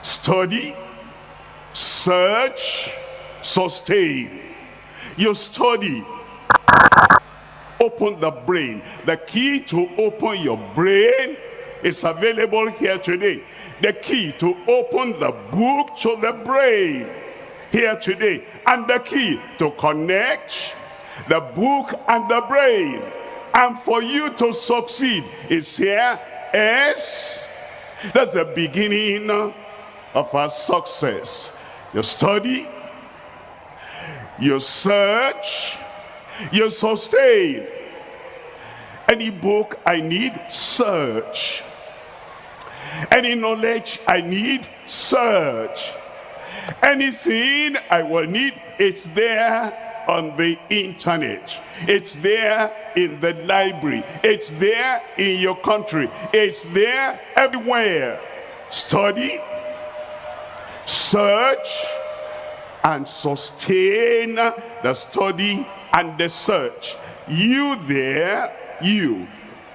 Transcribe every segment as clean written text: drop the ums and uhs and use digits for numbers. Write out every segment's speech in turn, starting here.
Study, search, sustain. You study, open the brain. The key to open your brain is available here today. The key to open the book to the brain here today. And the key to connect the book and the brain. And for you to succeed is here. S. That's the beginning of our success. You study, you search, you sustain. Any book I need, search. Any knowledge I need, search. Anything I will need, it's there on the internet. It's there in the library. It's there in your country. It's there everywhere. Study, search, and sustain the study and the search. You there, you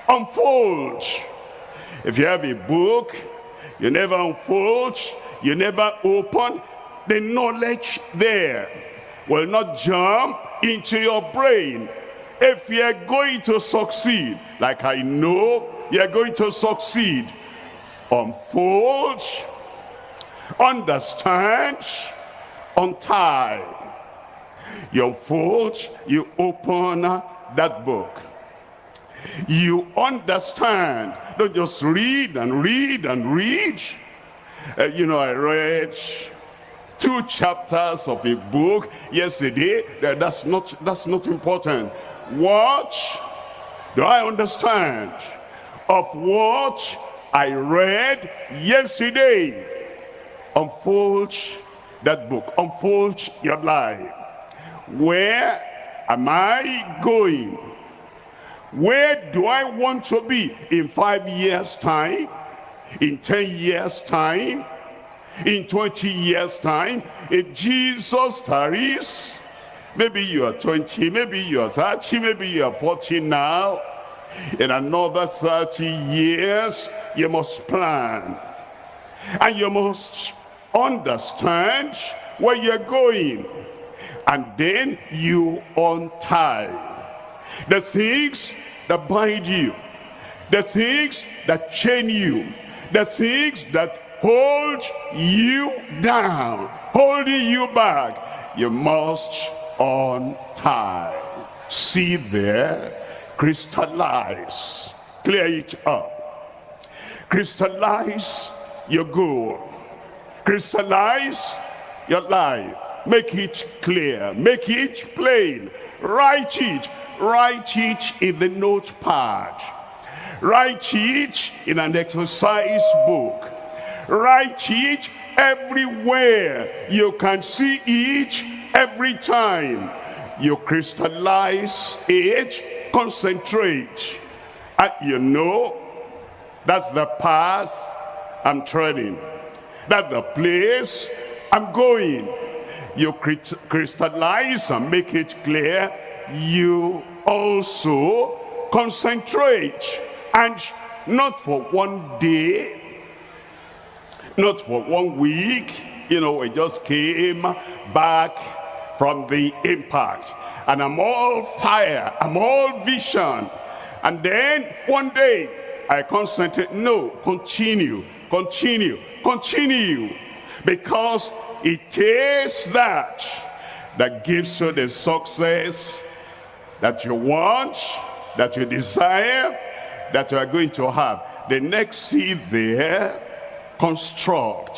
unfold. If you have a book, you never unfold, you never open, the knowledge there will not jump into your brain. If you're going to succeed, like I know you're going to succeed, unfold, understand, untie. You unfold, you open that book. You understand. Don't just read and read and read. I read 2 chapters of a book yesterday. That's not important. What do I understand of what I read yesterday? Unfold that book. Unfold your life. Where am I going? Where do I want to be in 5 years' time? In 10 years' time? In 20 years' time? If Jesus tarries, maybe you are 20, maybe you are 30, maybe you are 40 now. In another 30 years, you must plan. And you must understand where you're going. And then you untie the things that bind you, the things that chain you, the things that hold you down, holding you back. You must untie. See there, crystallize, clear it up. Crystallize your goal. Crystallize your life. Make it clear, make it plain. Write it in the notepad. Write it in an exercise book. Write it everywhere. You can see it every time. You crystallize it, concentrate. And you know, that's the path I'm treading. That's the place I'm going. You crystallize and make it clear. You also concentrate, and not for one day, not for 1 week. We just came back from the impact, and I'm all fire, I'm all vision, and then one day I concentrate. No, continue, because it is that gives you the success that you want, that you desire, that you are going to have. The next seed there, construct,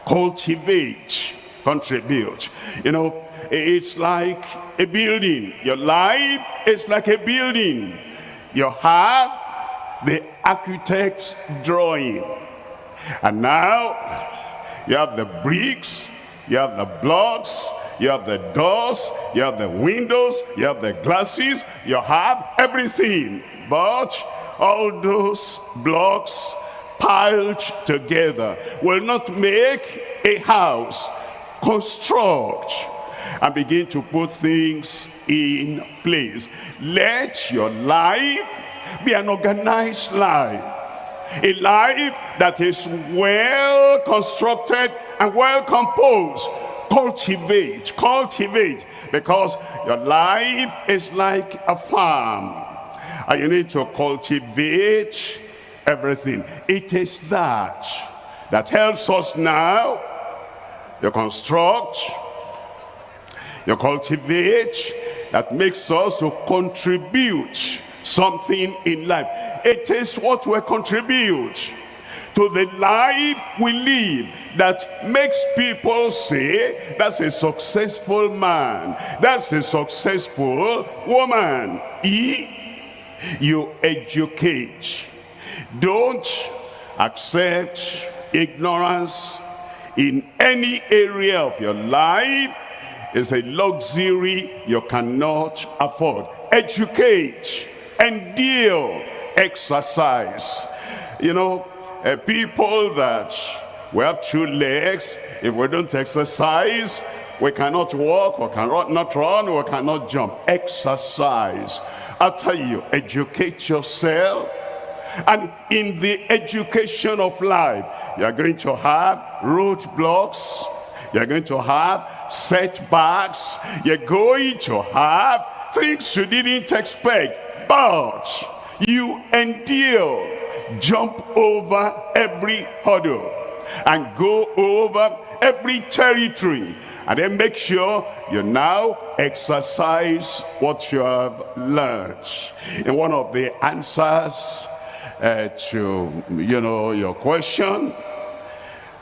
cultivate, contribute. It's like a building. Your life is like a building. You have the architect's drawing, and now you have the bricks, you have the blocks, you have the doors, you have the windows, you have the glasses, you have everything. But all those blocks piled together will not make a house. Construct and begin to put things in place. Let your life be an organized life. A life that is well constructed and well composed. Cultivate, cultivate, because your life is like a farm. And you need to cultivate everything. It is that helps us now. You construct, you cultivate, that makes us to contribute something in life. It is what we contribute to the life we live that makes people say, that's a successful man, that's a successful woman. You educate. Don't accept ignorance in any area of your life. It's a luxury you cannot afford. Educate, endure, exercise. You know, people that we have 2 legs, if we don't exercise, we cannot walk, we cannot run, we cannot jump. Exercise. After you educate yourself, and in the education of life, you are going to have roadblocks, you're going to have setbacks, you're going to have things you didn't expect, but you endure. Jump over every hurdle and go over every territory, and then make sure you now exercise what you have learned. In one of the answers to your question,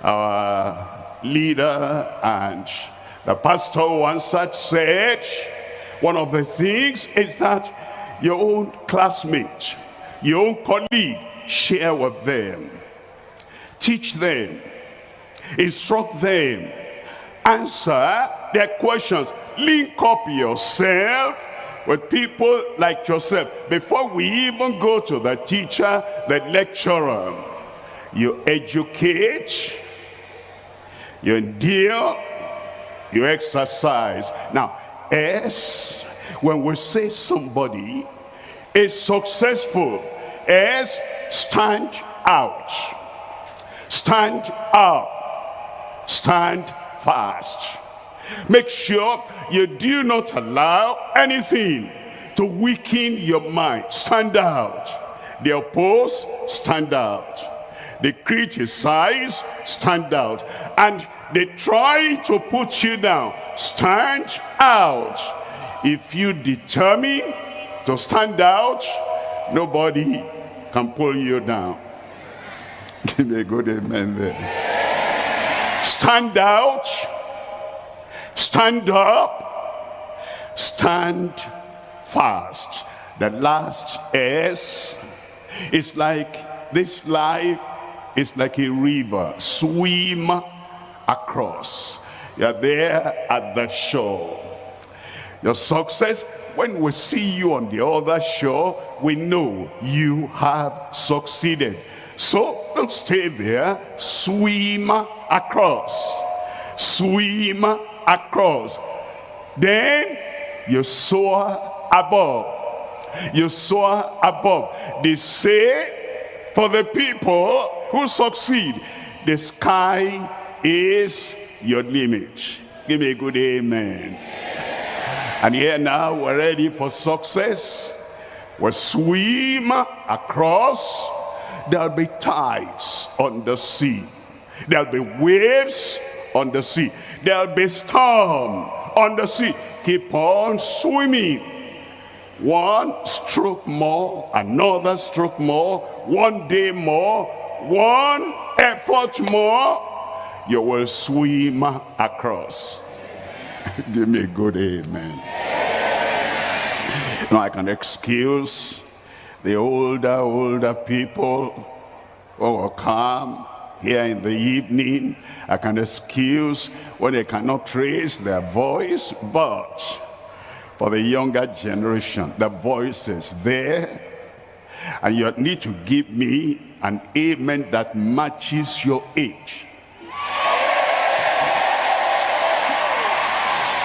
our leader and the pastor who answered said, one of the things is that your own classmate, your own colleague, share with them, teach them, instruct them, answer their questions, link up yourself with people like yourself. Before we even go to the teacher, the lecturer, you educate, you endure, you exercise. Now, S, when we say somebody is successful, S, stand out, stand up, stand fast. Make sure you do not allow anything to weaken your mind. Stand out. They oppose, stand out. They criticize, stand out. And they try to put you down. Stand out. If you determine to stand out, nobody can pull you down. Give me a good amen there. Stand out, stand up, stand fast. The last S is like, this life is like a river. Swim across. You're there at the shore. Your success, when we see you on the other shore, we know you have succeeded. So don't stay there. Swim across. Swim across. Then you soar above. You soar above. They say, for the people who succeed, the sky is your limit. Give me a good amen. And here now we're ready for success. We'll swim across. There'll be tides on the sea. There'll be waves on the sea. There'll be storm on the sea. Keep on swimming. One stroke more, another stroke more, one day more, one effort more, you will swim across. Give me a good amen. Now I can excuse the older people who will come here in the evening. I can excuse when they cannot raise their voice, but for the younger generation, the voice is there, and you need to give me an amen that matches your age.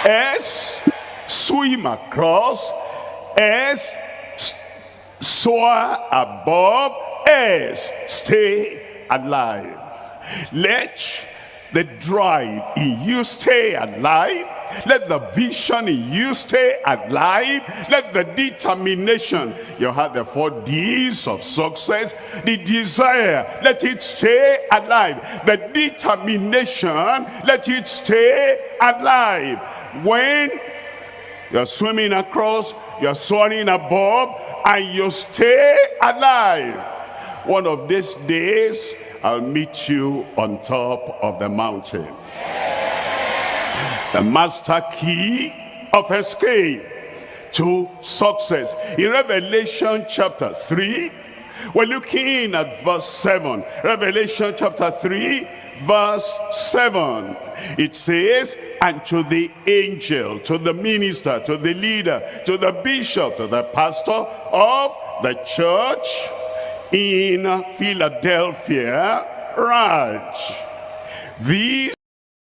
S, swim across. S, soar above. S, stay alive. Let the drive in you stay alive. Let the vision in you stay alive. Let the determination, you have the 4 D's of success. The desire, let it stay alive. The determination, let it stay alive. When you're swimming across, you're soaring above, and you stay alive, one of these days I'll meet you on top of the mountain. The master key of escape to success. In Revelation chapter 3, we're looking at verse 7. Revelation chapter 3, verse 7. It says, and to the angel, to the minister, to the leader, to the bishop, to the pastor of the church in Philadelphia, write, these